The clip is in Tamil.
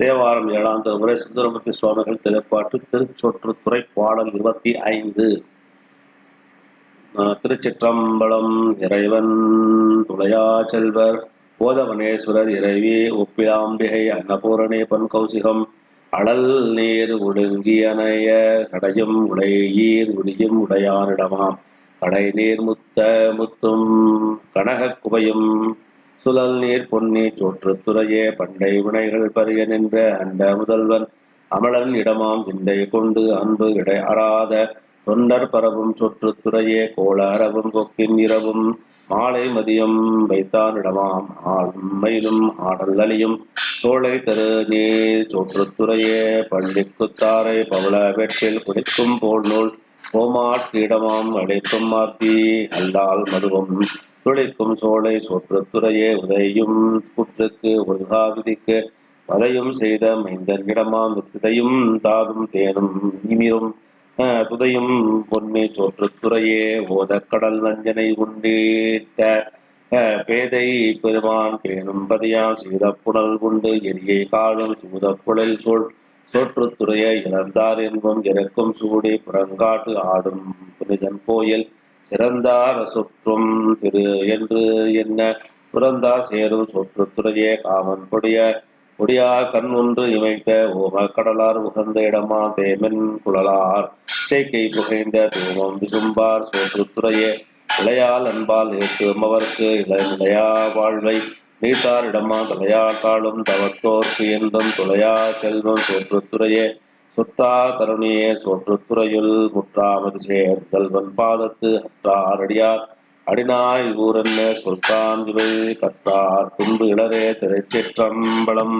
தேவாரம் 7ஆம் திருமுறை சுந்தரமூர்த்தி சுவாமிகள் திருப்பாட்டு திருச்சொற்றுத்துறை பாடல் 25. திருச்சிற்றம்பலம். இறைவன் துளையா செல்வர் போதவனேஸ்வரர் இறைவி ஒப்பிலாம்பிகை அன்னபூரணி பன் கௌசிகம் அழல் நீர் ஒடுங்கியனைய கடையும் உடையீர் உடியும் உடையானிடமாம் கடை நீர் முத்தும் கனக குவையும் சுழல் நீர் பொன்னி சோற்றுத்துறையே பண்டை வினைகள் பரிய நின்ற அண்ட முதல்வன் அமலன் இடமாம் விந்தை கொண்டு அன்பு இடை அறாத தொண்டர் பரவும் சொற்றுத்துறையே கோள அரவும் கொக்கின் இரவும் மாலை மதியம் வைத்தானிடமாம் ஆண்மையிலும் ஆடல் அலியும் சோலை தரு நீர் சோற்றுத்துறையே பண்டிக்குத்தாரை பவள வெற்றில் குடிக்கும் போல் நூல் கோமாட்கிடமாம் அழைக்கும் மாத்தி அல்லால் மதுவும் துளிக்கும் சோலை சோற்றுத்துறையே உதையும் புற்றுக்கு ஒழுகா விதிக்கு வதையும் செய்த மைந்தன் இடமாம் வித்தையும் தாதும் தேனும் நீரும் துதையும் பொன்னி சோற்றுத்துறையே ஓதக்கடல் நஞ்சனை உண்டிட்ட பேதை பெருமான் பேணும் பதியாம் சீதப்புணல் உண்டு எரியை காலும் சூதப்புழல் சூழ் சோற்றுத்துறையை இறந்தார் என்பும் இறக்கும் சூடி புறங்காட்டு ஆடும் புனிதன் கோயில் சிறந்தார் சுற்றும் திரு என்று என்ன துறந்தார் சேரும் சொற்றுத்துறையே காமன் கொடியார் கண் ஒன்று இமைத்த ஓம கடலார் உகந்த இடமா தேமென் குழலார் சேக்கை புகைந்த தூமம் விசும்பார் சோற்றுத்துறையே இளையால் அன்பால் ஏற்றும் அவர்க்கு இளையா வாழ்வை நீட்டார் இடமா தலையால் காலும் தவத்தோர்க்கு என்றும் துளையா செல்வம் சோற்றுத்துறையே சுற்றா கருணியே சோற்றுத்துறையுள் முற்றாமது சேர்தல்வன் பாதத்து அற்றார் அடியார் அடினாய் ஊரென்ன சொல்தான் இவை கற்றார் துன்பு இளரே திருச்சிற்றம்பலம்.